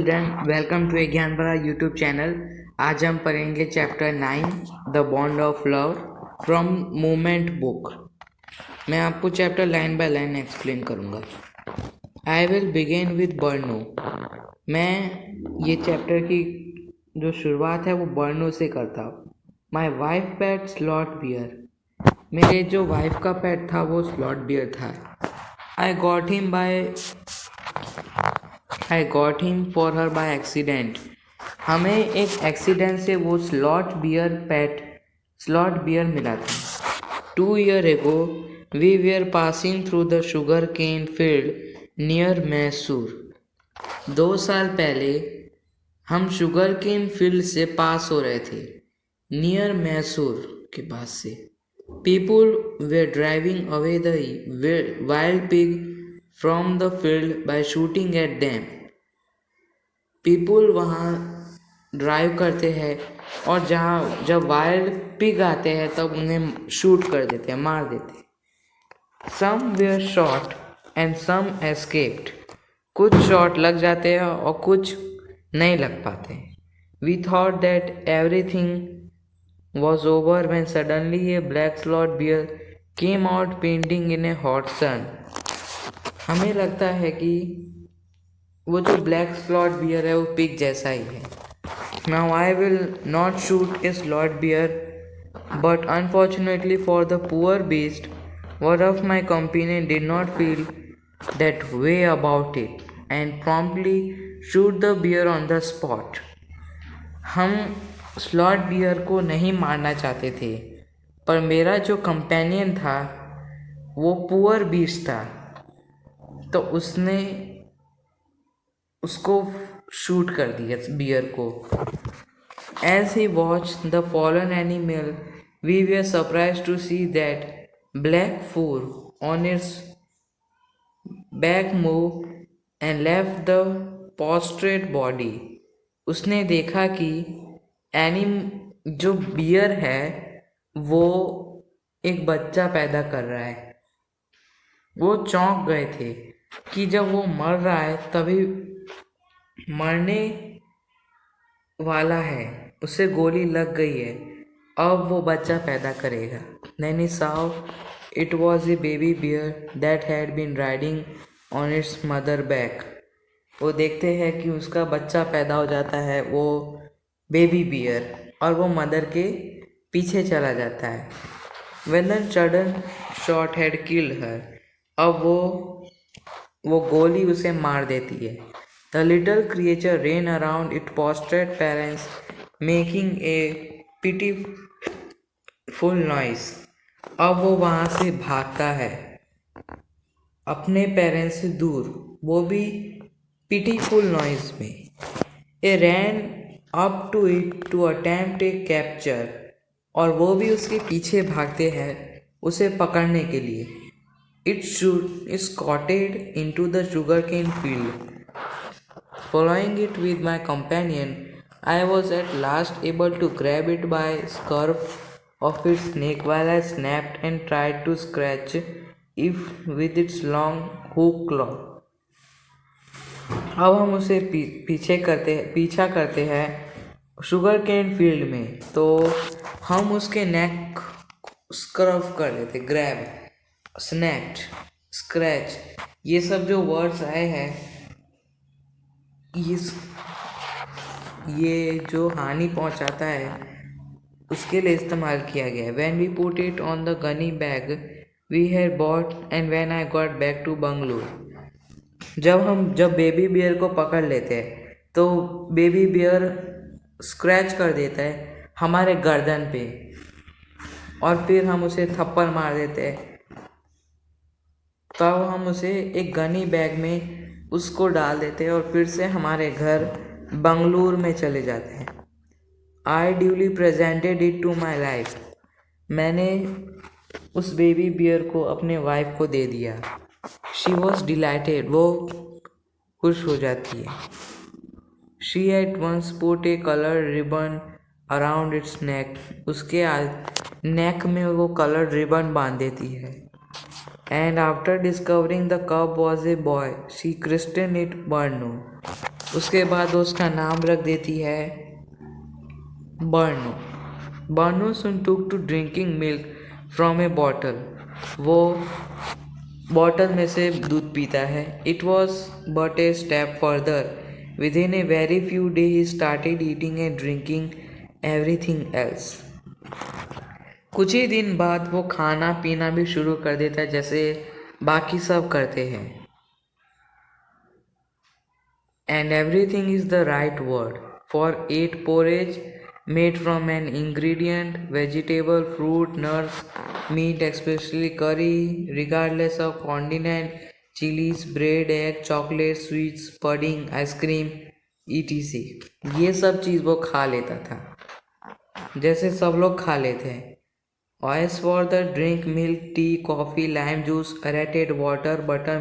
Student welcome to ज्ञान भरा YouTube channel. आज हम पढ़ेंगे chapter 9 the bond of love from movement book. मैं आपको chapter line by line explain करूँगा। I will begin with Bruno. मैं ये चैप्टर की जो शुरुआत है वो बर्नो से करता हूँ। My wife pet sloth bear. मेरे जो वाइफ का पेट था वो स्लॉट बियर था। I got him for her by accident. हमें एक एक्सीडेंट से वो स्लॉट बियर मिला था। 2 years ago we were passing through the sugarcane field near Mysore. 2 साल पहले हम शुगर केन फील्ड से पास हो रहे थे, नियर मैसूर के पास से। People were driving away the wild pig from the field by shooting at them. People वहाँ ड्राइव करते हैं और जब वाइल्ड पिग आते हैं तब उन्हें शूट कर देते हैं, मार देते हैं। Some were shot and some escaped. कुछ शॉट लग जाते हैं और कुछ नहीं लग पाते। We thought that everything was over when suddenly a black sloth bear came out panting in a hot sun. हमें लगता है कि वो जो ब्लैक स्लॉट बियर है वो पिग जैसा ही है। Now I will not shoot a slot bear, but unfortunately for the poor beast, one of my companions did not feel that way about it and promptly shoot the bear on the spot. हम slot beer को नहीं मारना चाहते थे, पर मेरा जो companion था वो पुअर बीस्ट था, तो उसने उसको शूट कर दिया बियर को। As he watched the fallen animal, we were surprised to see that black fur on its back move and left the prostrate body. उसने देखा कि जो बियर है वो एक बच्चा पैदा कर रहा है। वो चौंक गए थे कि जब वो मर रहा है तभी मरने वाला है, उसे गोली लग गई है, अब वो बच्चा पैदा करेगा। Then he saw it was a baby bear that had been riding on its mother back. वो देखते हैं कि उसका बच्चा पैदा हो जाता है, वो बेबी बियर, और वो मदर के पीछे चला जाता है। When the sudden shot had killed her, अब वो गोली उसे मार देती है। The little creature ran around its prostrate parents, making a pitiful noise. अब वो वहाँ से भागता है अपने पेरेंट्स से दूर, वो भी पिटीफुल नॉइज में। A ran up to it to attempt a capture, और वो भी उसके पीछे भागते हैं उसे पकड़ने के लिए। It shoot scooted into the sugarcane field. Following it with my companion, I was at last able to grab it by scruff of its neck while I snapped and tried to scratch it with its long hook claw. अब हम उसे पीछा करते हैं sugar cane field में, तो हम उसके नेक स्क्रफ कर देते, ग्रैब, स्नैप्ड, स्क्रैच, ये सब जो वर्ड्स आए हैं ये जो हानि पहुंचाता है उसके लिए इस्तेमाल किया गया है। When we put it on the gunny bag we had bought and when I got back to Bangalore, जब बेबी बियर को पकड़ लेते हैं तो बेबी बियर स्क्रैच कर देता है हमारे गर्दन पे, और फिर हम उसे थप्पड़ मार देते हैं। तब हम उसे एक गनी बैग में उसको डाल देते हैं और फिर से हमारे घर बंगलुरु में चले जाते हैं। I duly presented it to my life. मैंने उस बेबी बियर को अपने वाइफ को दे दिया। शी वॉज डिलाइटेड, वो खुश हो जाती है। She at once put a colour ribbon around its neck. उसके नेक में वो कलर रिबन बांध देती है। And after discovering the cub was a boy, she christened it Barno. उसके बाद वो उसका नाम रख देती है Bruno. Bruno soon took to drinking milk from a bottle. वो बॉटल में से दूध पीता है। It was but a step further. Within a very few day he started eating and drinking everything else. कुछ ही दिन बाद वो खाना पीना भी शुरू कर देता है जैसे बाकी सब करते हैं। And everything is the right word. For ate porridge made from an ingredient, vegetable, fruit, nuts, meat, especially curry, regardless of condiment, chilies, bread, egg, chocolate, sweets, pudding, ice cream, etc. ये सब चीज़ वो खा लेता था जैसे सब लोग खा लेते हैं। As for the drink, milk, tea, coffee, lime juice, aerated water, butter,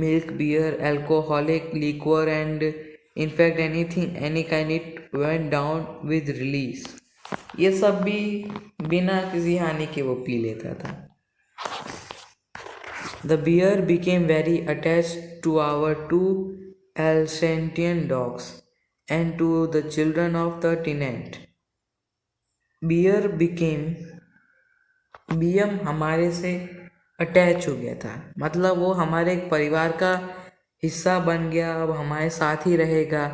milk, beer, alcoholic liquor, and in fact anything, any kind, it went down with release. ये सब भी बिना किसी हानि के वो पी लेता था। The beer became very attached to our two Alsatian dogs and to the children of the tenant. BM हमारे से अटैच हो गया था, मतलब वो हमारे एक परिवार का हिस्सा बन गया, अब हमारे साथ ही रहेगा।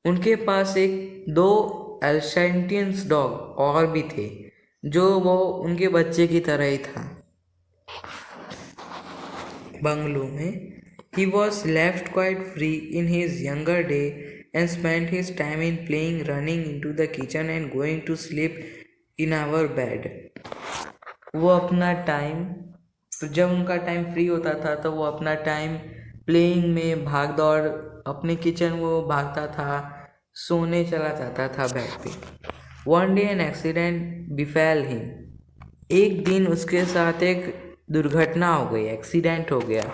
उनके पास एक दो एल्सेंटियंस डॉग और भी थे जो वो उनके बच्चे की तरह ही था। बंगलो में he was left quite free in his younger day and spent his time in playing, running into the kitchen and going to sleep in our bed. वो अपना टाइम, जब उनका टाइम फ्री होता था तो वो अपना टाइम प्लेइंग में, भाग दौड़, अपने किचन वो भागता था, सोने चला जाता था बेड पे। One day an accident befell him. एक दिन उसके साथ एक दुर्घटना हो गई, एक्सीडेंट हो गया।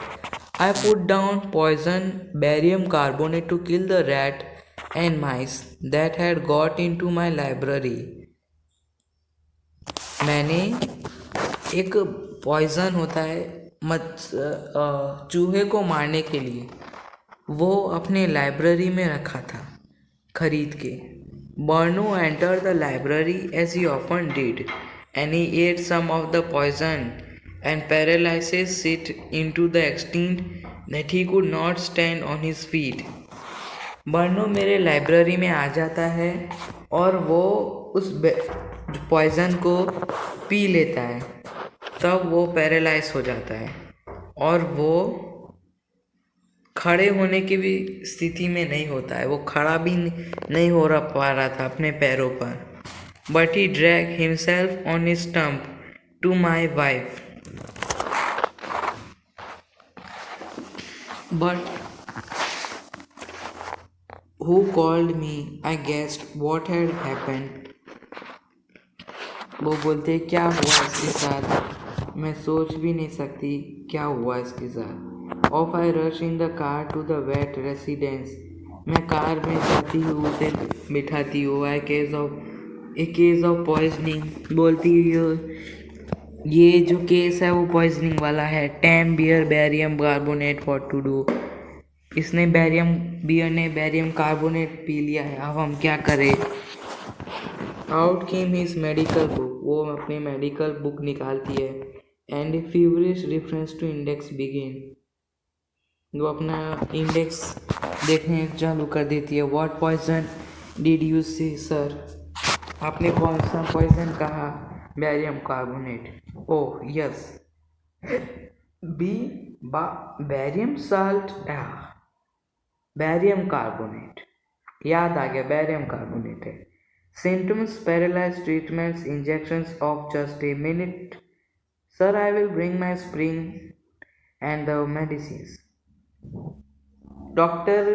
I put down poison barium carbonate to kill the rat and mice that had got into my library. मैंने एक पॉइज़न होता है चूहे को मारने के लिए, वो अपने लाइब्रेरी में रखा था खरीद के। Bruno enter the library as he often did and he ate some of the poison and paralysis it into the extent that he could not stand on his feet. Bruno मेरे library में आ जाता है और वो उस poison को P लेता है, तब वो पैरालाइज हो जाता है और वो खड़े होने की भी स्थिति में नहीं होता है, वो खड़ा भी नहीं हो पा रहा था अपने पैरों पर। But he drag himself on his stump to my wife. But who called me, I guessed what had happened. वो बोलते क्या हुआ इसके साथ, मैं सोच भी नहीं सकती क्या हुआ इसके साथ। Off I rush in the car to the vet residence. मैं कार में जाती हूँ, उसे बिठाती हूँ। A case of poisoning. बोलती हूँ ये जो केस है वो पॉइजनिंग वाला है। टैम bear barium carbonate what to do. इसने बियर ने बेरियम कार्बोनेट पी लिया है, अब हम क्या करें। Out came his medical book. वो अपनी मेडिकल बुक निकालती है and feverish reference to index begin. वो अपना इंडेक्स देखने चालू कर देती है। What poison did you say sir, आपने कौन सा पॉइजन कहा। Barium carbonate. Oh yes. Barium salt, barium carbonate, याद आ गया, बेरियम कार्बोनेट है। Symptoms, paralyzed, treatments, injections of just a minute. Sir, I will bring my spring and the medicines. Doctor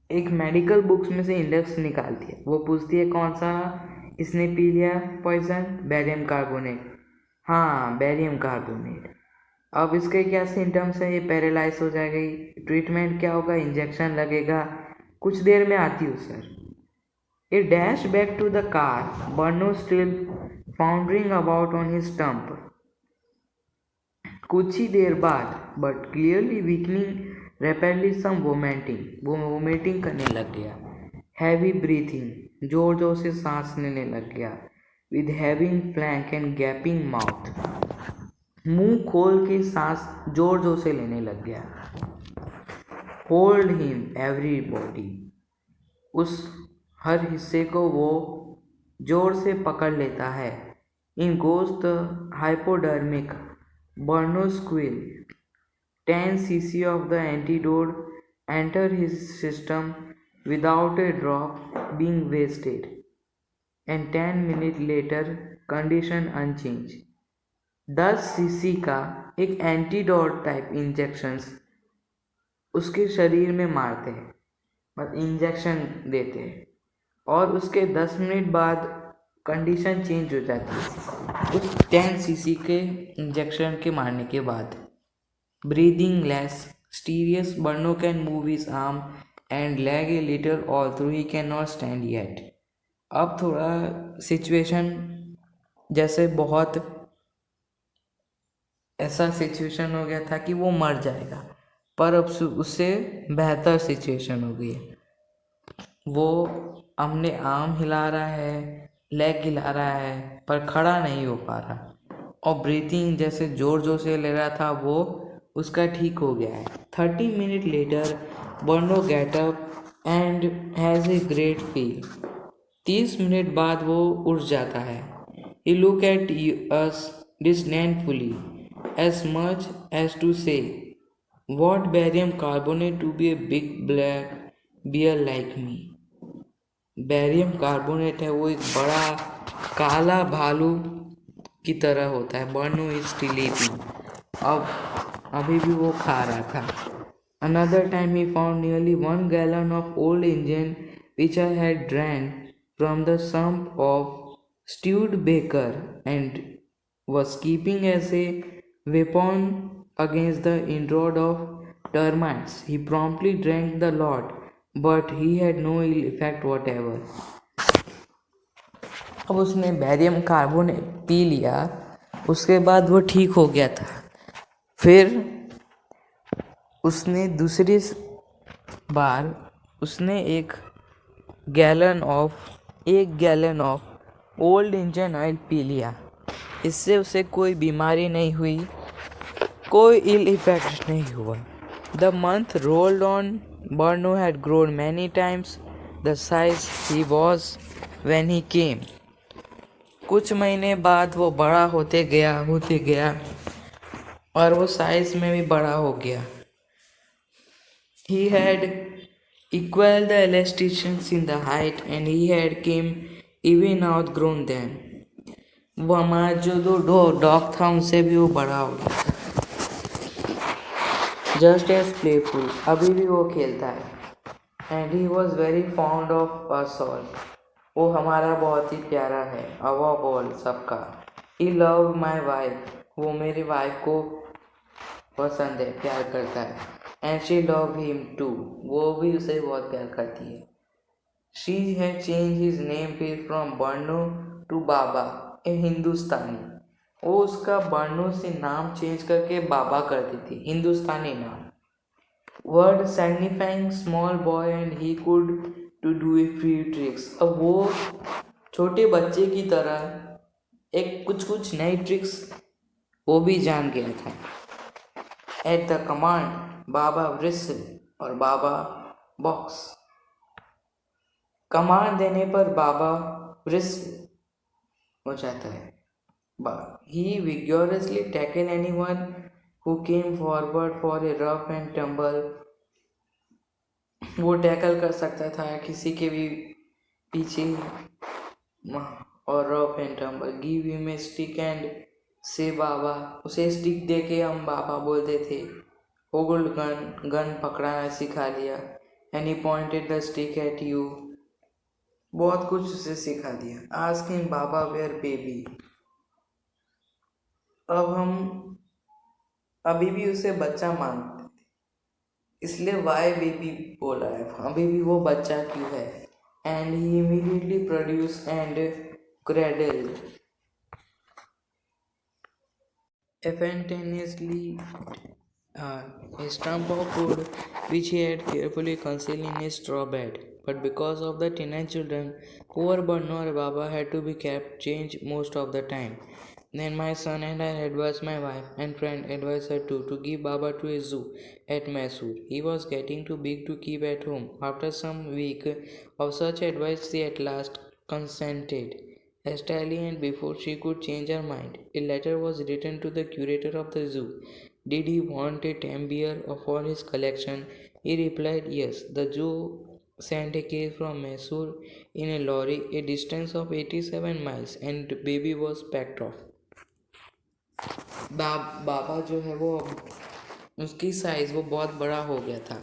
एक medical books में से index निकालती है। वो पूछती है कौन सा इसने पी लिया पॉइजन। Barium carbonate. हाँ, बेरियम कार्बोनेट। अब इसके क्या सिम्टम्स है, ये पैरालाइज हो जाएगी। ट्रीटमेंट क्या होगा, इंजेक्शन लगेगा। कुछ देर में आती हूँ sir. He dashed back to the car, Banu still floundering about on his stump. कुछ ही देर बाद, but clearly weakening rapidly some vomiting, वो वोमिटिंग करने लग गया। हैवी ब्रीथिंग, जोर जोर से सांस लेने लग गया। With having flank and gapping mouth, मुंह खोल के सांस जोर जोर से लेने लग गया। होल्ड हिम एवरीबॉडी, उस हर हिस्से को वो जोर से पकड़ लेता है। इन गोज द हाइपोडर्मिक बर्नोस्क्विल, 10 cc of the antidote enter his system without a drop being wasted, and 10 minutes later condition unchanged। 10 cc का एक एंटीडोट टाइप इंजेक्शंस उसके शरीर में मारते हैं, मतलब इंजेक्शन देते हैं, और उसके 10 मिनट बाद कंडीशन चेंज हो जाती है उस 10 cc के इंजेक्शन के मारने के बाद। Breathing less stertorous, Bruno can move his arm and leg a little although he can not stand yet. अब थोड़ा सिचुएशन जैसे बहुत ऐसा सिचुएशन हो गया था कि वो मर जाएगा, पर अब उससे बेहतर सिचुएशन हो गई है। वो अपने आर्म हिला रहा है, लेग हिला रहा है, पर खड़ा नहीं हो पा रहा, और ब्रीथिंग जैसे जोर जोर से ले रहा था वो उसका ठीक हो गया है। 30 minute later Bruno get up and has a great feel. 30 minute बाद वो उठ जाता है। He look at us disdainfully, as much as to say, what barium carbonate to be a big black bear like me। Barium carbonate है, वो एक बड़ा काला भालू की तरह होता है। बर्नो इज स्टिल ईटिंग, अब अभी भी वो खा रहा था। Another time he found nearly 1 gallon of old engine which I had drained from the sump of stewed baker and was keeping as a weapon against the inroad of termites। He promptly drank the lot, but he had no ill effect whatever। अब उसने barium carbonate पी लिया, उसके बाद वो ठीक हो गया था। फिर उसने दूसरी बार उसने एक gallon of old engine oil P लिया। इससे उसे कोई बीमारी नहीं हुई, कोई इल इफेक्ट नहीं हुआ। The month rolled on, Bruno had grown many times the size he was when he came. कुछ महीने बाद वो बड़ा होते गया और वो साइज में भी बड़ा हो गया। He had equaled the elastitions in the height and he had came even outgrown them। वो हमारा जो दो डॉग था उनसे भी वो बड़ा हो गया। Just as playful, अभी भी वो खेलता है। And he was very fond of us all, वो हमारा बहुत ही प्यारा है। Above all, सबका। He loved my wife, वो मेरी वाइफ को पसंद है, प्यार करता है। And she loved him too, वो भी उसे बहुत प्यार करती है। She had changed his name from Barno to बाबा, ए हिंदुस्तानी। वो उसका बर्नो से नाम चेंज करके बाबा कर दी थी, हिंदुस्तानी नाम। Word signifying small boy and he could to do a few tricks। अब वो छोटे बच्चे की तरह एक कुछ नई ट्रिक्स वो भी जान गया था। At the command Baba whistle और बाबा बॉक्स। कमांड देने पर बाबा whistle हो जाता है। He vigorously tackled anyone who came forward for a rough and tumble। वो टैकल कर सकता था किसी के भी पीछे और rough and tumble. Give him a stick and से बाबा, उसे स्टिक दे के हम बाबा बोलते थे। होल्ड गन पकड़ाना सिखा दिया। And he pointed the stick at you, बहुत कुछ उसे सिखा दिया। Ask him Baba where baby, अब हम अभी भी उसे बच्चा मानते थे, इसलिए वाई बेबी बोला है, अभी भी वो बच्चा क्यों है। And he immediately produce and cradle spontaneously a stump of wood which he had carefully concealed in a straw bed. But because of the teenage children, poor Banno or Baba had to be kept changed most of the time. Then my son and I advised my wife and friend advised her too to give Baba to a zoo at Mysore. He was getting too big to keep at home. After some week of such advice, she at last consented. Hastily and before she could change her mind, a letter was written to the curator of the zoo. Did he want a tame bear for his collection? He replied yes. The zoo sent a case from Mysore in a lorry, a distance of 87 miles, and the baby was packed off. बाबा जो है वो उसकी size वो बहुत बड़ा हो गया था।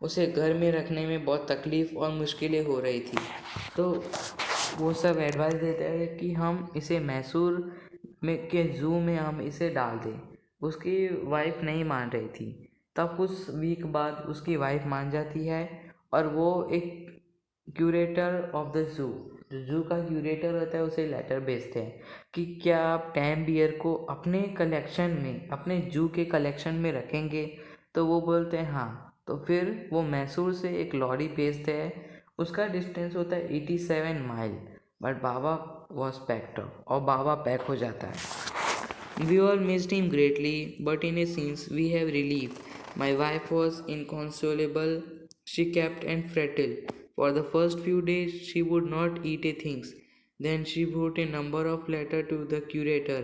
उसे घर में रखने में बहुत तकलीफ़ और मुश्किलें हो रही थी। तो वो सब एडवाइस देते हैं कि हम इसे मैसूर में के ज़ू में हम इसे डाल दें। उसकी वाइफ नहीं मान रही थी। तब कुछ वीक बाद उसकी वाइफ मान जाती है और वो एक क्यूरेटर ऑफ द ज़ू का क्यूरेटर होता है उसे लेटर भेजते हैं कि क्या आप टैम बियर को अपने कलेक्शन में अपने जू के कलेक्शन में रखेंगे। तो वो बोलते हैं हाँ। तो फिर वो मैसूर से एक लॉरी भेजते हैं। उसका डिस्टेंस होता है 87 mile. But Baba was packed और बाबा पैक हो जाता है। We all missed him greatly but in a sense we have relieve. My wife was inconsolable. She kept and fretted. For the first few days, she would not eat a thing. Then she wrote a number of letters to the curator.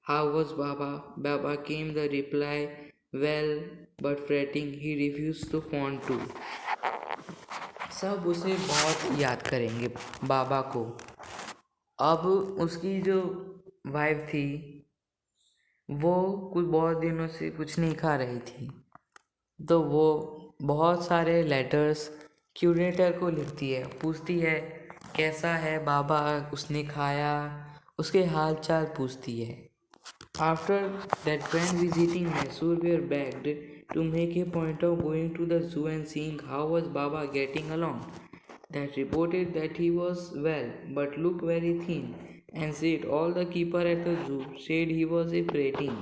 How was Baba? Baba came the reply, well, but fretting, he refused to phone too. सब उसे बहुत याद करेंगे बाबा को। अब उसकी जो wife थी वो कुछ बहुत दिनों से कुछ नहीं खा रही थी। तो वो बहुत सारे लेटर्स क्यूरेटर को लिखती है, पूछती है कैसा है बाबा, उसने खाया, उसके हाल चाल पूछती है। After that friend visiting Mysore we are begged to make a point of going to the zoo and seeing how was Baba getting along. That reported that he was well but looked very thin, and said all the keeper at the zoo said he was a fretting.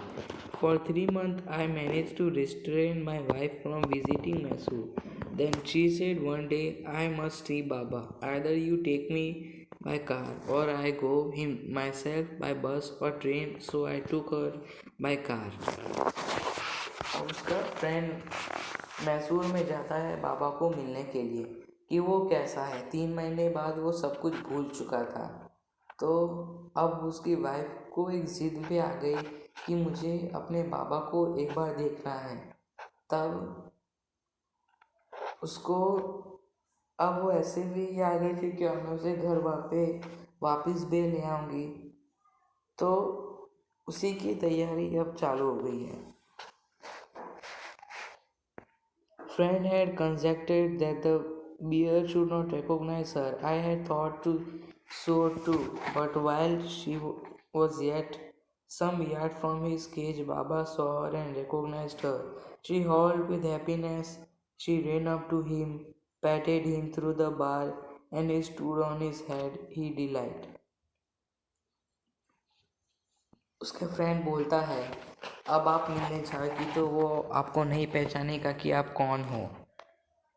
For 3 months I managed to restrain my wife from visiting Mysore. Then she said one day, I must see Baba. Either you take me by car or I go him myself by bus or train. So I took her by car. और उसका friend Mysore में जाता है बाबा को मिलने के लिए कि वो कैसा है। 3 महीने बाद वो सब कुछ भूल चुका था। तो अब उसकी वाइफ को एक जिद पे आ गई कि मुझे अपने बाबा को एक बार देखना है। तब उसको अब वो ऐसे भी आ गई थी कि मैं उसे घर वापस भी ले आऊँगी। तो उसी की तैयारी अब चालू हो गई है। Friend had conjectured that the bear should not recognize her. I had thought so too, but while she was yet some yard from his cage, Baba saw her and recognized her. She howled with happiness. She ran up to him, patted him through the bar, and he stood on his head. He delighted. उसका friend बोलता है अब आप मिलने जाएगी तो वो आपको नहीं पहचानेगा कि आप कौन हो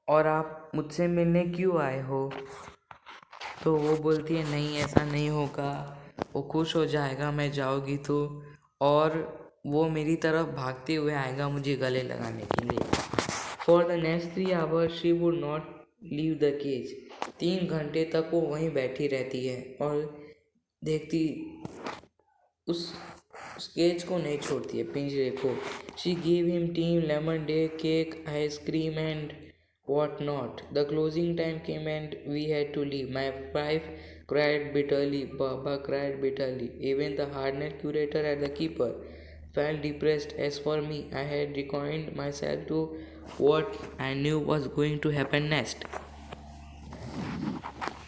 और आप मुझसे मिलने क्यों आए हो। तो वो बोलती है नहीं ऐसा नहीं होगा, वो खुश हो जाएगा मैं जाऊँगी तो, और वो मेरी तरफ भागते हुए आएगा मुझे गले लगाने के लिए। For the next 3 hours she would not leave the cage. 3 घंटे तक वो वहीं बैठी रहती है और देखती उस केज को नहीं छोड़ती है, पिंजरे को। She give him T, lemon day, cake, ice cream and what not. The closing time came and we had to leave. My wife cried bitterly. Baba cried bitterly. Even the hard-net curator at the keeper felt depressed. As for me, I had resigned myself to what I knew was going to happen next.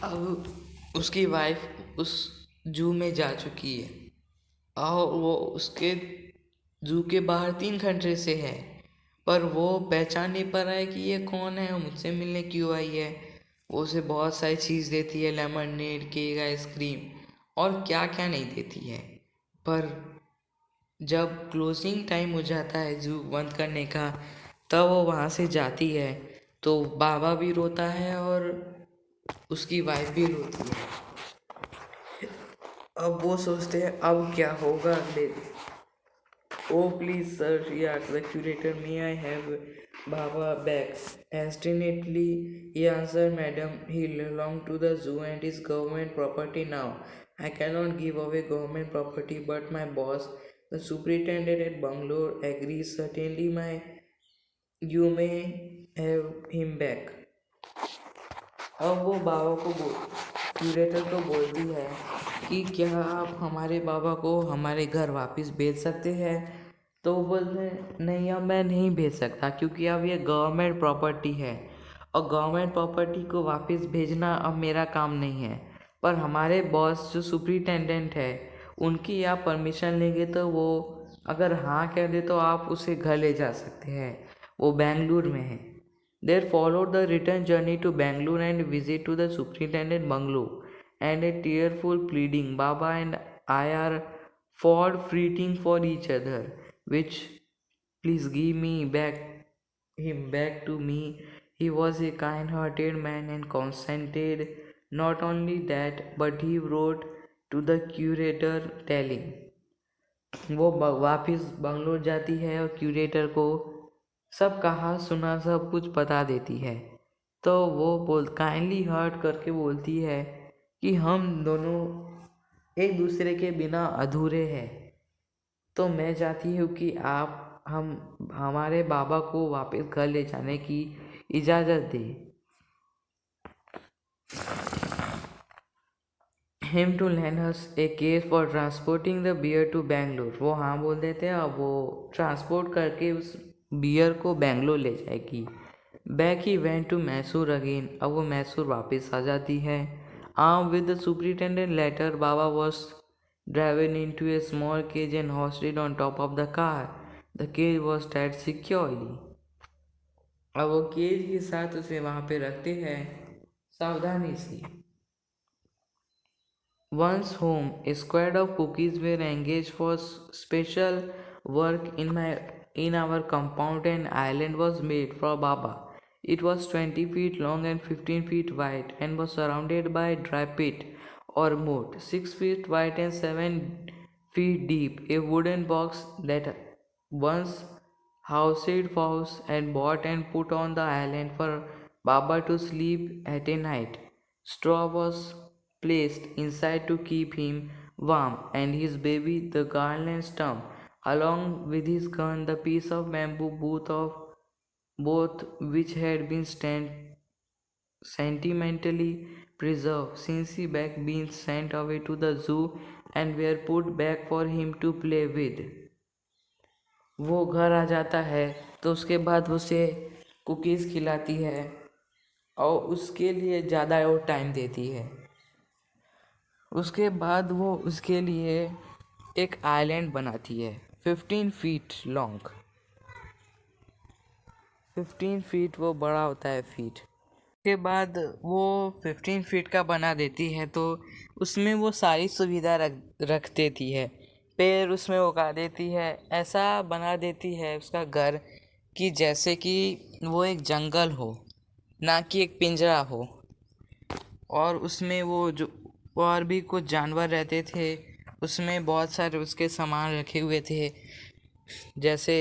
अब उसकी wife उस जू में जा चुकी है और वो उसके जू के बाहर 3 घंटे से है, पर वो पहचान नहीं पा रहा है कि ये कौन है, मुझसे मिलने क्यों आई है। वो उसे बहुत सारी चीज़ देती है, लेमनेड, केक, आइसक्रीम और क्या क्या नहीं देती है। पर जब क्लोजिंग टाइम हो जाता है जू बंद करने का, तब वो वहाँ से जाती है तो बाबा भी रोता है और उसकी वाइफ भी रोती है। अब वो सोचते हैं अब क्या होगा अगले दिन। Oh please sir, he asked the curator, may I have Baba back? Hesitantly he answered, Madam, he belonged to the zoo and is government property now. I cannot give away government property, but my boss, the superintendent at Bangalore, agrees. Certainly you may have him back. अब वो बाबा को curator को बोलती है कि क्या आप हमारे बाबा को हमारे घर वापस भेज सकते हैं। तो वो बोलते हैं नहीं, अब मैं नहीं भेज सकता क्योंकि अब ये गवर्नमेंट प्रॉपर्टी है और गवर्नमेंट प्रॉपर्टी को वापस भेजना अब मेरा काम नहीं है। पर हमारे बॉस जो सुपरिटेंडेंट है उनकी आप परमिशन लेंगे तो वो अगर हाँ कह दे तो आप उसे घर ले जा सकते हैं। वो बेंगलुरु में है। There followed the return journey to Bangalore and visit to the superintendent bungalow and a tearful pleading. Baba and I are fought fighting for each other, which please give me back him back to me. He was a kind-hearted man and consented. Not only that, but he wrote to the curator telling. वो वापिस बंगलोर जाती है और curator को सब कहा सुना सब कुछ बता देती है। तो वो काइंडली हर्ट करके बोलती है कि हम दोनों एक दूसरे के बिना अधूरे हैं। तो मैं चाहती हूँ कि आप हमारे बाबा को वापस घर ले जाने की इजाज़त दें। Him to lend us a case for transporting the beer to Bangalore. वो हाँ बोल देते हैं। अब वो ट्रांसपोर्ट करके उस बियर को बेंगलोर ले जाएगी। Back he went to Mysore again. अब वो मैसूर वापस आ जाती है। With the superintendent letter, Baba was driven in to a small cage and hoisted on top of the car. The cage was tied securely. अब वो केज के साथ उसे वहाँ पे रखते हैं सावधानी से। Once home, a squad of cookies were engaged for special work in our compound. An island was made for Baba. It was 20 feet long and 15 feet wide and was surrounded by a dry pit or moat, 6 feet wide and 7 feet deep. A wooden box that once housed fowls and bought and put on the island for Baba to sleep at a night. Straw was placed inside to keep him warm, and his baby, the garland stump, along with his gun, the piece of bamboo, both which had been sentimentally preserved since he back been sent away to the zoo and were put back for him to play with. वो घर आ जाता है तो उसके बाद उसे cookies खिलाती है और उसके लिए ज़्यादा और टाइम देती है। उसके बाद वो उसके लिए एक आइलैंड बनाती है 15 फीट लॉन्ग। 15 फीट वो बड़ा होता है फीट। उसके बाद वो 15 फीट का बना देती है तो उसमें वो सारी सुविधा रख देती है। पेड़ उसमें उगा देती है। ऐसा बना देती है उसका घर कि जैसे कि वो एक जंगल हो, ना कि एक पिंजरा हो। और उसमें वो जो और भी कुछ जानवर रहते थे, उसमें बहुत सारे उसके सामान रखे हुए थे। जैसे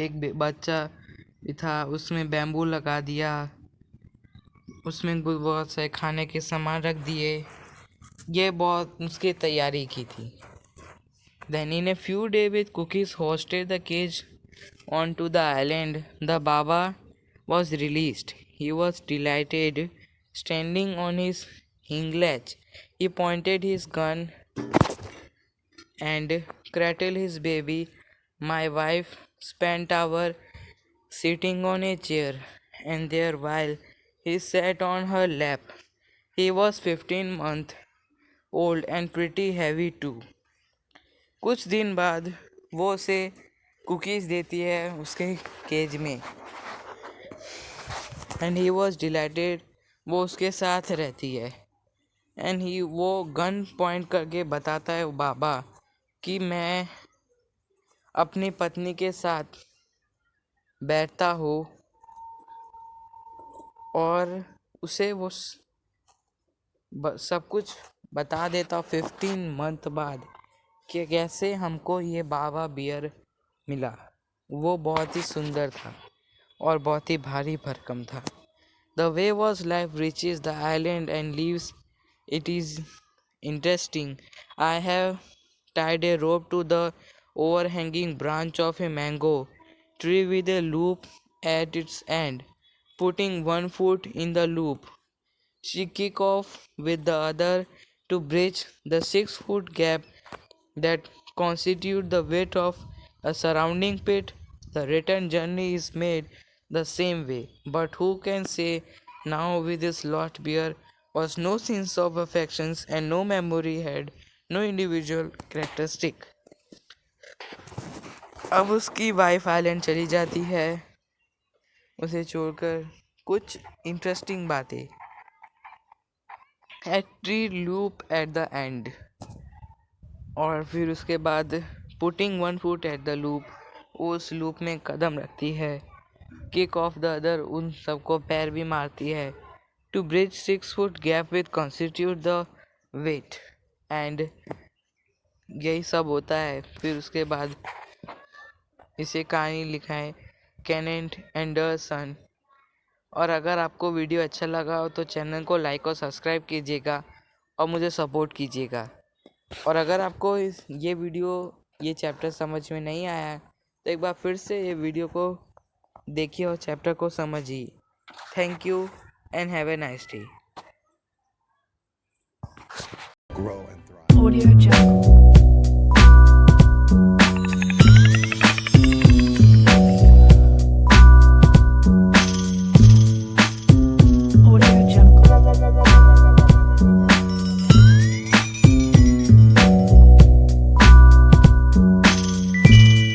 एक बच्चा भी था, उसमें बैम्बू लगा दिया, उसमें बहुत सारे खाने के सामान रख दिए। ये बहुत उसकी तैयारी की थी। Then in a few days with cookies hosted the cage onto the island, the Baba was released. He was delighted. Standing on his hinge, he pointed his gun and cradled his baby. My wife spent hours sitting on a chair, and there while he sat on her lap. He was 15 months old and pretty heavy too. कुछ दिन बाद वो उसे cookies देती है उसके cage में and he was dilated. वो उसके साथ रहती है एंड वो गन पॉइंट करके बताता है बाबा कि मैं अपनी पत्नी के साथ बैठता हो और उसे वो सब कुछ बता देता 15 मंथ बाद कि कैसे हमको ये बाबा बियर मिला। वो बहुत ही सुंदर था और बहुत ही भारी भरकम था। The way was life reaches the island and leaves. It is interesting. I have tied a rope to the overhanging branch of a mango tree with a loop at its end. Putting one foot in the loop, she kicked off with the other to bridge the 6-foot gap that constitute the width of a surrounding pit. The return journey is made the same way, but who can say now with his lost bear was no sense of affections and no memory had no individual characteristic. अब उसकी wife island चली जाती है उसे छोड़कर। कुछ interesting बातें। At tree loop at the end, और फिर उसके बाद putting one foot at the loop, उस लूप में कदम रखती है। किक ऑफ द अदर, उन सबको पैर भी मारती है। To bridge 6-foot gap with constitute the weight, and यही सब होता है। फिर उसके बाद इसे कहानी लिखा है केनेट एंडरसन। और अगर आपको वीडियो अच्छा लगा हो तो चैनल को लाइक और सब्सक्राइब कीजिएगा और मुझे सपोर्ट कीजिएगा। और अगर आपको ये चैप्टर समझ में नहीं आया है तो एक बार फिर से ये वीडियो को देखिए और चैप्टर को समझिए। Thank you and have a nice day. Audio Jungle.